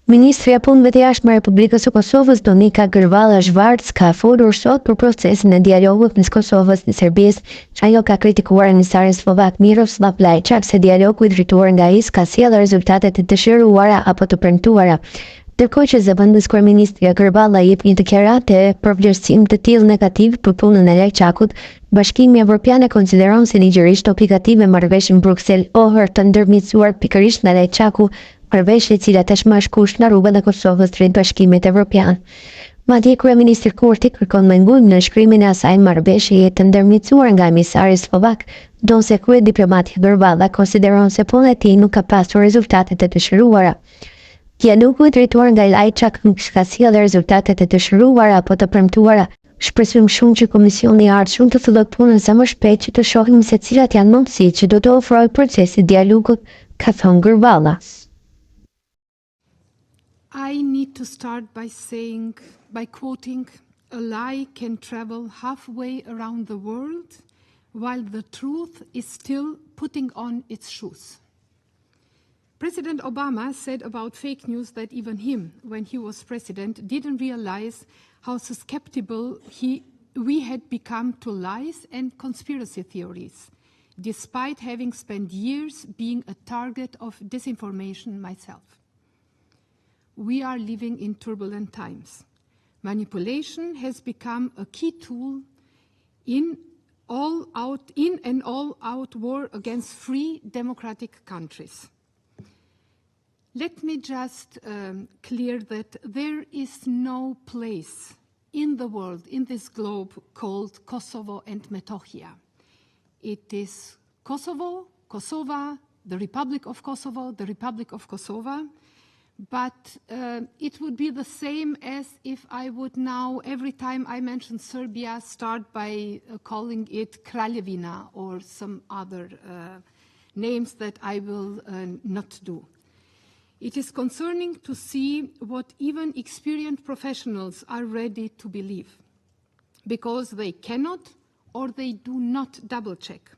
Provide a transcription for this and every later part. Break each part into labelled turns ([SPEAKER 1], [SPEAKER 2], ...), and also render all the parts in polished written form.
[SPEAKER 1] Ministri e Punëve të Jashtme e Republikës së Kosovës, Donika Gërvalla Zhvarc, ka folur sot për procesin e dialogut mes Kosovës dhe Serbisë, që ajo ka kritikuar emisarin slovak Miroslav Lajçak se dialogu i drejtuar nga ai ka sjellë rezultate të dëshiruara apo të premtuara. Ndërkohë që zëvendës kryeministri Gërvalla jep një deklaratë për vlerësim të tillë negativ për punën e Lajçakut, Bashkimi Evropian e konsideron si ligjërisht obligative marrëveshjen Bruksel Ohrit të ndërmjetësuar pikërisht nga Lajçaku, marrëveshje e cila tashmë është kusht në rrugën e Kosovës drejt Bashkimit Evropian. Madje kryeministri Kurti kërkon mëngul në shkrimin e asaj marrëveshjeje të ndërmjetësuar nga emisari slovak, donse kryediplomati Gërvalla konsideron se puna e tij nuk ka pasur rezultate të dëshiruara. Dialogu i drejtuar nga Lajçak nuk ka sjellë rezultate të dëshiruara apo të premtuara. Shpresim shumë që Komisioni i Ardhshëm të fillojë punën sa më shpejt që të shohim se cilat janë mundësitë që do të ofrojë procesi i dialogut, ka thënë Gërvalla.
[SPEAKER 2] I need to start by quoting, "A lie can travel halfway around the world while the truth is still putting on its shoes." President Obama said about fake news that even him, when he was president, didn't realize how susceptible we had become to lies and conspiracy theories, despite having spent years being a target of disinformation myself. We are living in turbulent times. Manipulation has become a key tool in an all-out war against free democratic countries. Let me just clear that there is no place in the world, in this globe, called Kosovo and Metohija. It is Kosovo, Kosova, the Republic of Kosovo, the Republic of Kosovo, but it would be the same as if I would now, every time I mention Serbia, start by calling it Kraljevina or some other names that I will not do. It is concerning to see what even experienced professionals are ready to believe, because they cannot or they do not double-check.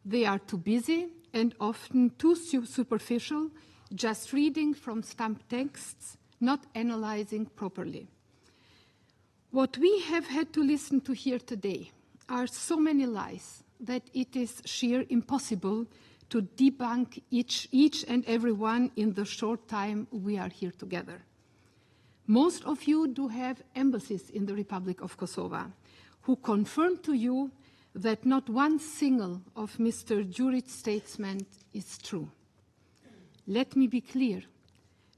[SPEAKER 2] They are too busy and often too superficial, just reading from stamped texts, not analyzing properly. What we have had to listen to here today are so many lies that it is sheer impossible to debunk each and every one in the short time we are here together. Most of you do have embassies in the Republic of Kosovo who confirm to you that not one single of Mr. Đurić's statements is true. Let me be clear.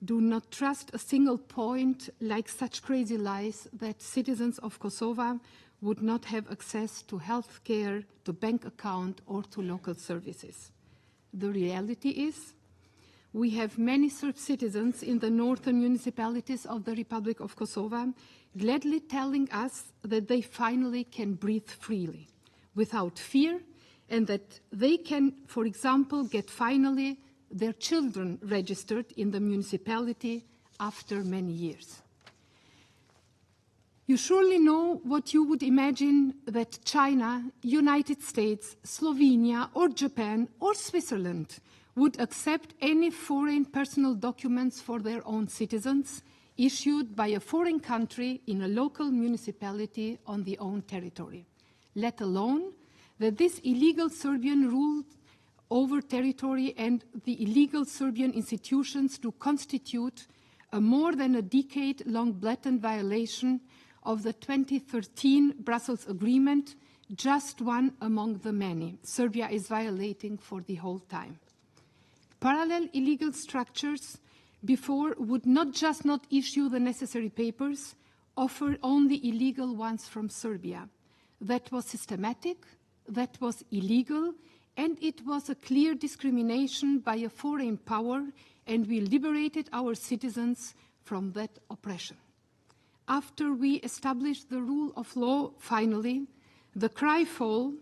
[SPEAKER 2] Do not trust a single point like such crazy lies that citizens of Kosovo would not have access to health care, to bank account, or to local services. The reality is, we have many Serb citizens in the northern municipalities of the Republic of Kosovo gladly telling us that they finally can breathe freely, without fear, and that they can, for example, get finally their children registered in the municipality after many years. You surely know what you would imagine that China, United States, Slovenia, or Japan, or Switzerland would accept any foreign personal documents for their own citizens issued by a foreign country in a local municipality on the own territory, let alone that this illegal Serbian ruled over territory and the illegal Serbian institutions do constitute a more than a decade-long blatant violation of the 2013 Brussels Agreement, just one among the many Serbia is violating for the whole time. Parallel illegal structures before would not just not issue the necessary papers, offer only illegal ones from Serbia. That was systematic, that was illegal, and it was a clear discrimination by a foreign power, and we liberated our citizens from that oppression. After we established the rule of law, finally, the cry fall,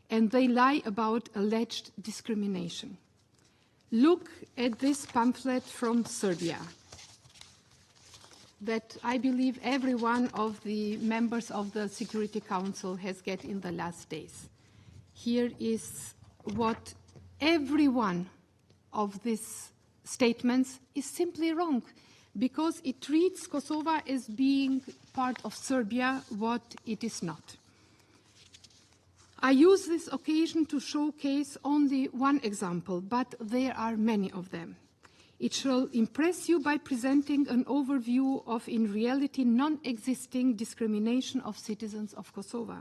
[SPEAKER 2] and they lie about alleged discrimination. Look at this pamphlet from Serbia that I believe every one of the members of the Security Council has get in the last days. Here is what every one of these statements is simply wrong. because it treats Kosovo as being part of Serbia, what it is not. I use this occasion to showcase only one example, but there are many of them. It shall impress you by presenting an overview of, in reality, non-existing discrimination of citizens of Kosovo.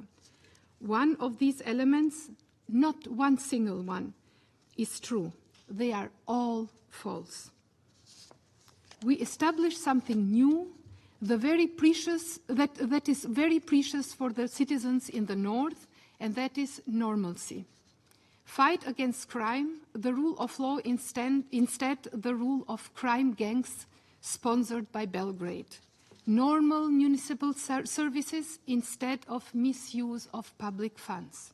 [SPEAKER 2] One of these elements, not one single one, is true. They are all false. We establish something new, that is very precious for the citizens in the north, and that is normalcy. Fight against crime, the rule of law instead the rule of crime gangs sponsored by Belgrade. Normal municipal services instead of misuse of public funds.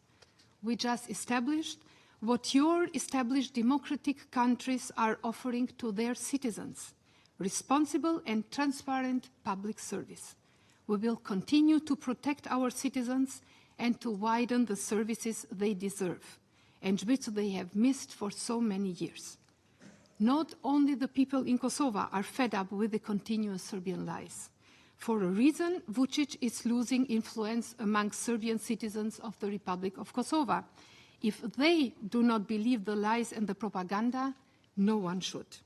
[SPEAKER 2] We just established what your established democratic countries are offering to their citizens: responsible and transparent public service. We will continue to protect our citizens and to widen the services they deserve, and which they have missed for so many years. Not only the people in Kosovo are fed up with the continuous Serbian lies. For a reason, Vučić is losing influence among Serbian citizens of the Republic of Kosovo. If they do not believe the lies and the propaganda, no one should.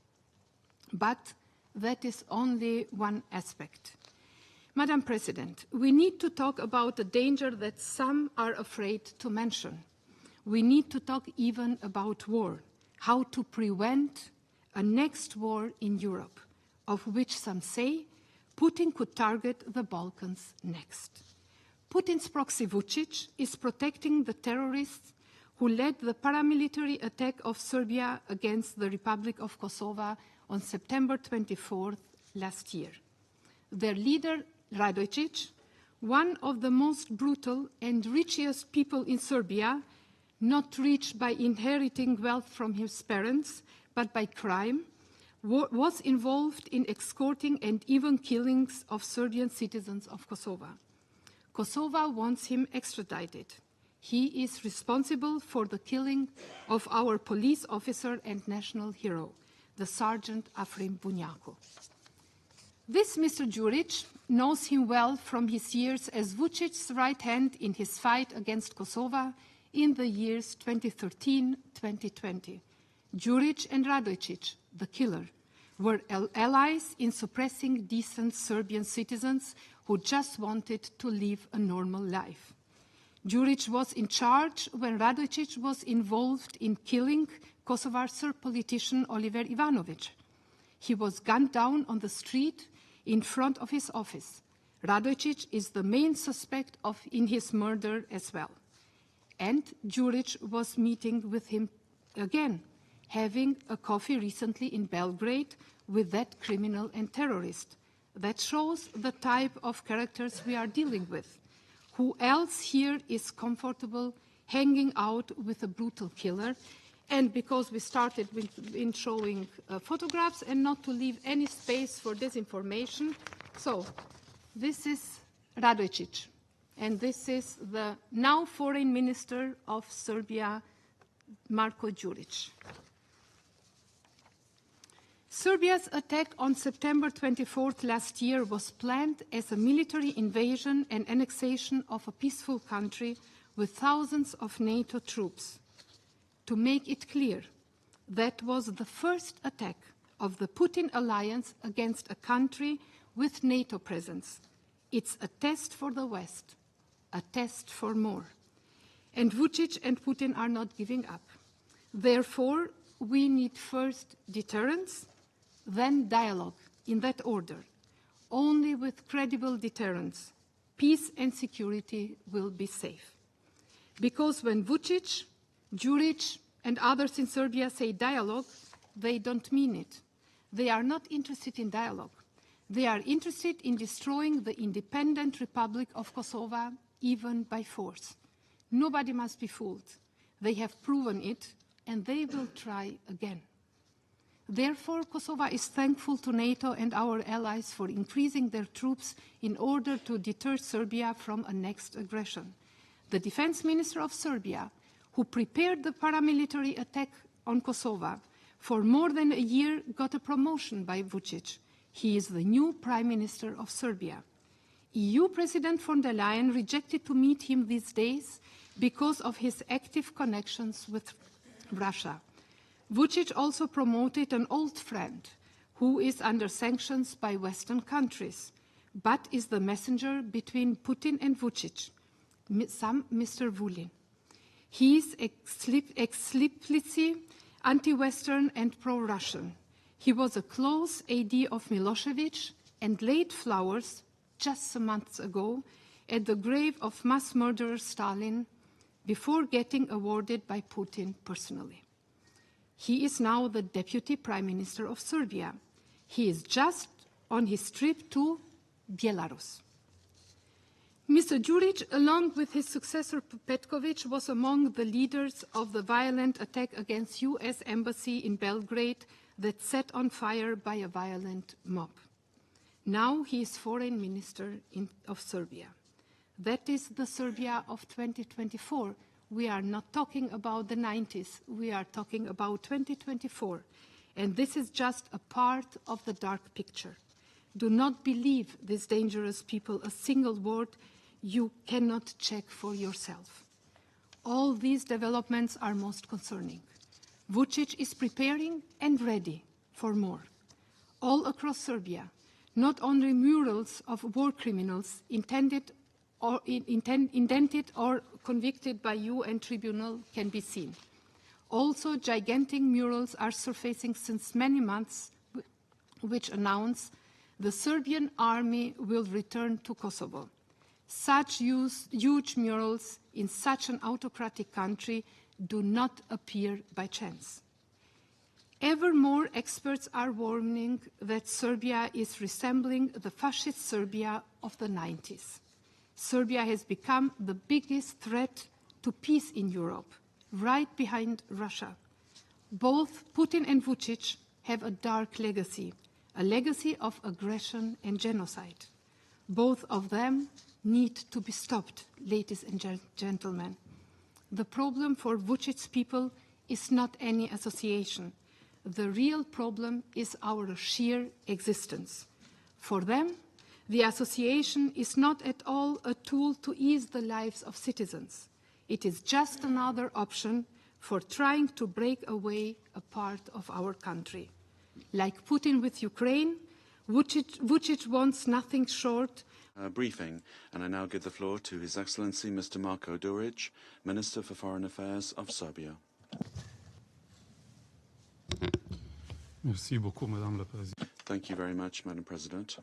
[SPEAKER 2] But that is only one aspect. Madam President, we need to talk about a danger that some are afraid to mention. We need to talk even about war, how to prevent a next war in Europe, of which some say Putin could target the Balkans next. Putin's proxy Vučić is protecting the terrorists who led the paramilitary attack of Serbia against the Republic of Kosovo on September 24th last year. Their leader, Radojčić, one of the most brutal and richest people in Serbia, not rich by inheriting wealth from his parents, but by crime, was involved in escorting and even killings of Serbian citizens of Kosovo. Kosovo wants him extradited. He is responsible for the killing of our police officer and national hero, the Sergeant Afrim Bunjaku. This Mr. Đurić knows him well from his years as Vučić's right hand in his fight against Kosovo in the years 2013-2020. Đurić and Radojčić, the killer, were allies in suppressing decent Serbian citizens who just wanted to live a normal life. Đurić was in charge when Radojčić was involved in killing Kosovar Serb politician Oliver Ivanović. He was gunned down on the street in front of his office. Radojčić is the main suspect in his murder as well. And Đurić was meeting with him again, having a coffee recently in Belgrade with that criminal and terrorist. That shows the type of characters we are dealing with. Who else here is comfortable hanging out with a brutal killer? And because we started in showing photographs and not to leave any space for disinformation, so this is Radojčić, and this is the now Foreign Minister of Serbia, Marko Đurić. Serbia's attack on September 24th last year was planned as a military invasion and annexation of a peaceful country with thousands of NATO troops. To make it clear, that was the first attack of the Putin alliance against a country with NATO presence. It's a test for the West, a test for more. And Vučić and Putin are not giving up. Therefore, we need first deterrence, then dialogue, in that order. Only with credible deterrence, peace and security will be safe. Because when Vučić, Đurić, and others in Serbia say dialogue, they don't mean it. They are not interested in dialogue. They are interested in destroying the independent Republic of Kosovo, even by force. Nobody must be fooled. They have proven it, and they will try again. Therefore, Kosovo is thankful to NATO and our allies for increasing their troops in order to deter Serbia from a next aggression. The Defense Minister of Serbia, who prepared the paramilitary attack on Kosovo, for more than a year got a promotion by Vučić. He is the new Prime Minister of Serbia. EU President von der Leyen rejected to meet him these days because of his active connections with Russia. Vučić also promoted an old friend who is under sanctions by Western countries, but is the messenger between Putin and Vučić, some Mr. Vulin. He is explicitly anti-Western and pro-Russian. He was a close AD of Milosevic and laid flowers just some months ago at the grave of mass murderer Stalin before getting awarded by Putin personally. He is now the Deputy Prime Minister of Serbia. He is just on his trip to Belarus. Mr. Đurić, along with his successor Petković, was among the leaders of the violent attack against US Embassy in Belgrade that set on fire by a violent mob. Now he is Foreign Minister of Serbia. That is the Serbia of 2024. We are not talking about the 90s. We are talking about 2024. And this is just a part of the dark picture. Do not believe these dangerous people a single word you cannot check for yourself. All these developments are most concerning. Vučić is preparing and ready for more. All across Serbia, not only murals of war criminals indented or convicted by UN tribunal can be seen. Also, gigantic murals are surfacing since many months, which announce the Serbian army will return to Kosovo. Such huge murals in such an autocratic country do not appear by chance. Ever more experts are warning that Serbia is resembling the fascist Serbia of the 90s. Serbia has become the biggest threat to peace in Europe, right behind Russia. Both Putin and Vučić have a dark legacy, a legacy of aggression and genocide. Both of them need to be stopped, ladies and gentlemen. The problem for Vučić's people is not any association. The real problem is our sheer existence. For them, the association is not at all a tool to ease the lives of citizens. It is just another option for trying to break away a part of our country. Like Putin with Ukraine, Vučić wants nothing short
[SPEAKER 3] briefing, and I now give the floor to His Excellency Mr. Marko Đurić, Minister for Foreign Affairs of Serbia.
[SPEAKER 4] Merci beaucoup, Madame la Présidente.
[SPEAKER 3] Thank you very much, Madam President.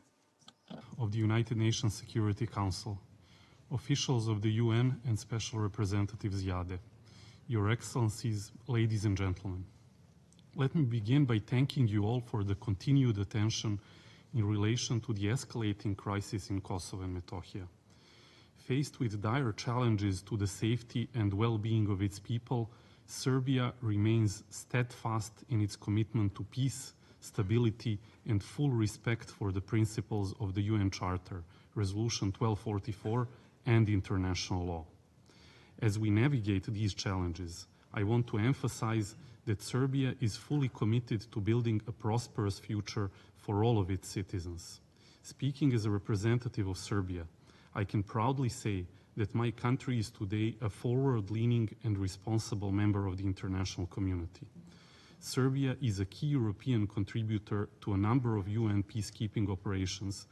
[SPEAKER 4] Of the United Nations Security Council, officials of the UN and Special Representatives Jade, Your Excellencies, ladies and gentlemen. Let me begin by thanking you all for the continued attention in relation to the escalating crisis in Kosovo and Metohija. Faced with dire challenges to the safety and well-being of its people, Serbia remains steadfast in its commitment to peace, stability, and full respect for the principles of the UN Charter, Resolution 1244, and international law. As we navigate these challenges, I want to emphasize that Serbia is fully committed to building a prosperous future for all of its citizens. Speaking as a representative of Serbia, I can proudly say that my country is today a forward-leaning and responsible member of the international community. Serbia is a key European contributor to a number of UN peacekeeping operations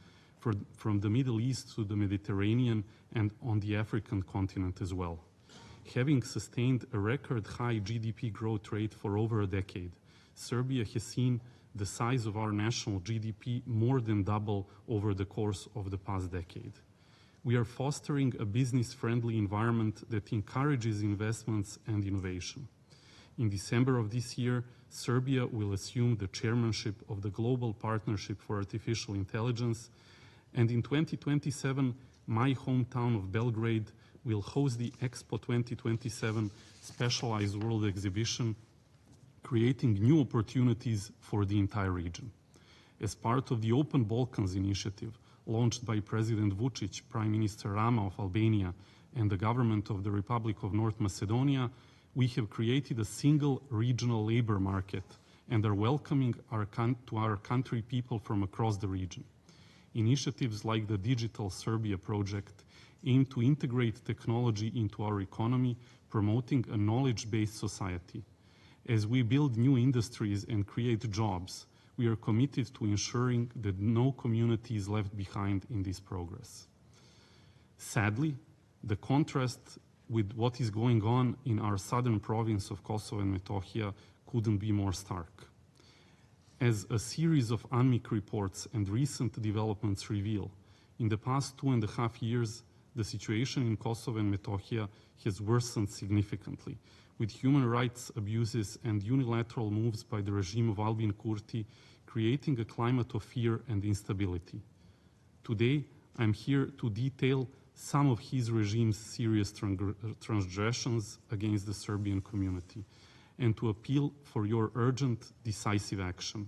[SPEAKER 4] from the Middle East to the Mediterranean and on the African continent as well. Having sustained a record high GDP growth rate for over a decade, Serbia has seen the size of our national GDP more than double over the course of the past decade. We are fostering a business-friendly environment that encourages investments and innovation. In December of this year, Serbia will assume the chairmanship of the Global Partnership for Artificial Intelligence, and in 2027, my hometown of Belgrade will host the Expo 2027 Specialized World Exhibition, creating new opportunities for the entire region. As part of the Open Balkans initiative, launched by President Vučić, Prime Minister Rama of Albania, and the government of the Republic of North Macedonia, we have created a single regional labor market and are welcoming to our country people from across the region. Initiatives like the Digital Serbia project aim to integrate technology into our economy, promoting a knowledge-based society. As we build new industries and create jobs, we are committed to ensuring that no community is left behind in this progress. Sadly, the contrast with what is going on in our southern province of Kosovo and Metohija couldn't be more stark. As a series of UNMIK reports and recent developments reveal, in the past 2.5 years, the situation in Kosovo and Metohija has worsened significantly, with human rights abuses and unilateral moves by the regime of Albin Kurti creating a climate of fear and instability. Today, I'm here to detail some of his regime's serious transgressions against the Serbian community and to appeal for your urgent, decisive action.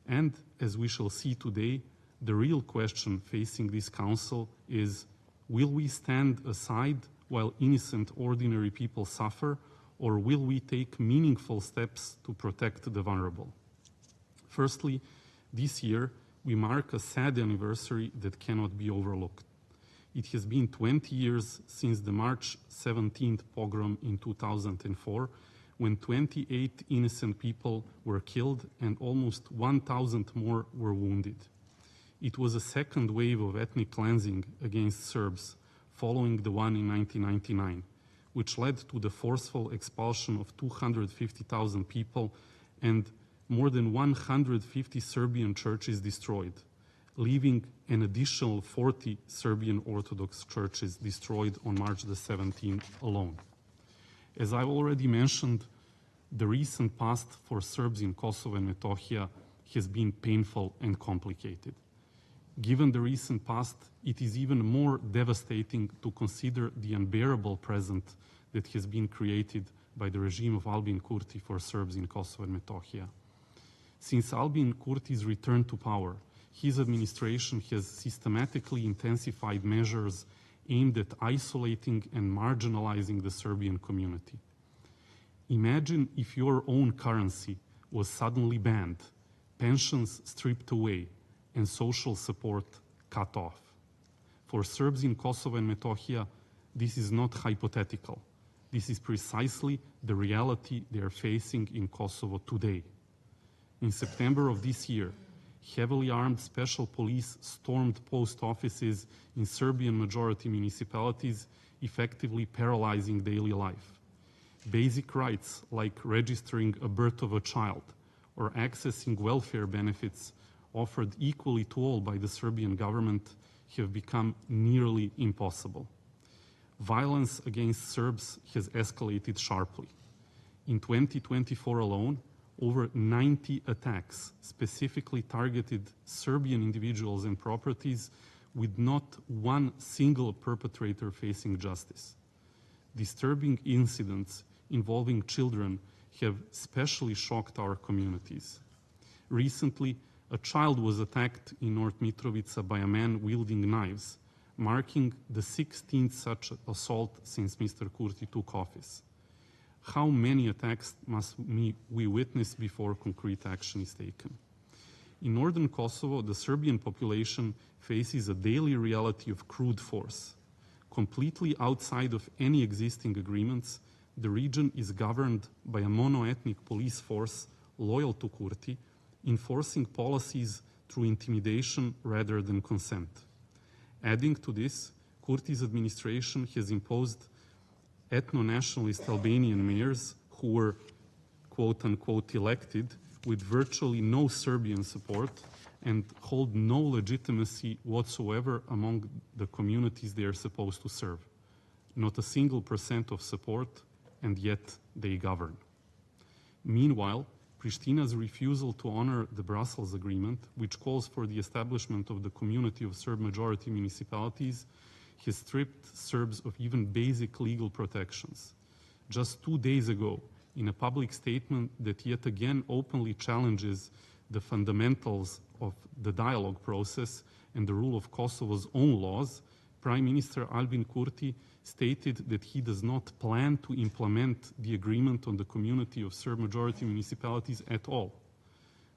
[SPEAKER 4] And, as we shall see today, the real question facing this Council is, will we stand aside while innocent, ordinary people suffer, or will we take meaningful steps to protect the vulnerable? Firstly, this year, we mark a sad anniversary that cannot be overlooked. It has been 20 years since the March 17th pogrom in 2004, when 28 innocent people were killed and almost 1,000 more were wounded. It was a second wave of ethnic cleansing against Serbs, following the one in 1999, which led to the forceful expulsion of 250,000 people and more than 150 Serbian churches destroyed, leaving an additional 40 Serbian Orthodox churches destroyed on March the 17th alone. As I've already mentioned, the recent past for Serbs in Kosovo and Metohija has been painful and complicated. Given the recent past, it is even more devastating to consider the unbearable present that has been created by the regime of Albin Kurti for Serbs in Kosovo and Metohija. Since Albin Kurti's return to power, his administration has systematically intensified measures aimed at isolating and marginalizing the Serbian community. Imagine if your own currency was suddenly banned, pensions stripped away, and social support cut off. For Serbs in Kosovo and Metohija, this is not hypothetical. This is precisely the reality they are facing in Kosovo today. In September of this year, heavily armed special police stormed post offices in Serbian majority municipalities, effectively paralyzing daily life. Basic rights like registering a birth of a child or accessing welfare benefits offered equally to all by the Serbian government have become nearly impossible. Violence against Serbs has escalated sharply. In 2024 alone, over 90 attacks specifically targeted Serbian individuals and properties with not one single perpetrator facing justice. Disturbing incidents involving children have especially shocked our communities. Recently, a child was attacked in North Mitrovica by a man wielding knives, marking the 16th such assault since Mr. Kurti took office. How many attacks must we witness before concrete action is taken? In northern Kosovo, the Serbian population faces a daily reality of crude force. Completely outside of any existing agreements, the region is governed by a mono-ethnic police force loyal to Kurti, enforcing policies through intimidation rather than consent. Adding to this, Kurti's administration has imposed ethno-nationalist Albanian mayors who were quote-unquote elected with virtually no Serbian support and hold no legitimacy whatsoever among the communities they are supposed to serve. Not a single % of support, and yet they govern. Meanwhile, Prishtina's refusal to honor the Brussels Agreement, which calls for the establishment of the Community of Serb-majority municipalities, has stripped Serbs of even basic legal protections. Just 2 days ago, in a public statement that yet again openly challenges the fundamentals of the dialogue process and the rule of Kosovo's own laws, Prime Minister Albin Kurti stated that he does not plan to implement the agreement on the community of Serb-majority municipalities at all.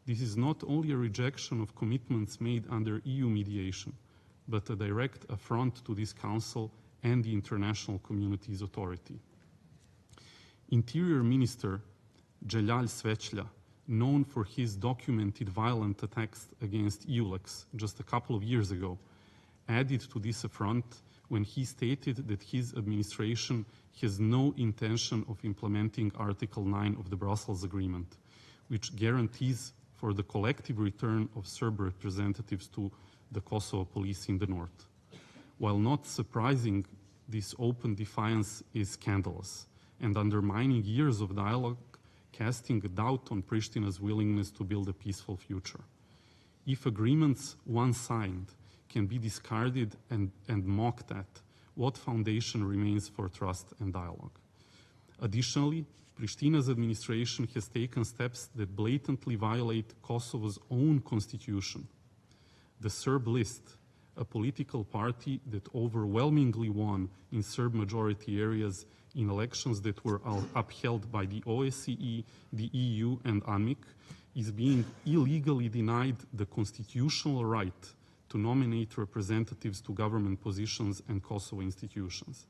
[SPEAKER 4] This is not only a rejection of commitments made under EU mediation, but a direct affront to this Council and the international community's authority. Interior Minister Celal Sveçlja, known for his documented violent attacks against EULEX just a couple of years ago, added to this affront when he stated that his administration has no intention of implementing Article 9 of the Brussels Agreement, which guarantees for the collective return of Serb representatives to the Kosovo police in the north. While not surprising, this open defiance is scandalous and undermining years of dialogue, casting a doubt on Prishtina's willingness to build a peaceful future. If agreements once signed can be discarded and mocked at, what foundation remains for trust and dialogue? Additionally, Prishtina's administration has taken steps that blatantly violate Kosovo's own constitution. The Serb List, a political party that overwhelmingly won in Serb-majority areas in elections that were upheld by the OSCE, the EU, and AMIC, is being illegally denied the constitutional right to nominate representatives to government positions and Kosovo institutions.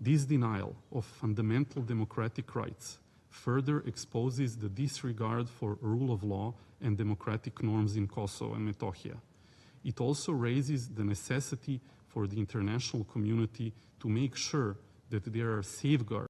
[SPEAKER 4] This denial of fundamental democratic rights further exposes the disregard for rule of law and democratic norms in Kosovo and Metohija. It also raises the necessity for the international community to make sure that there are safeguards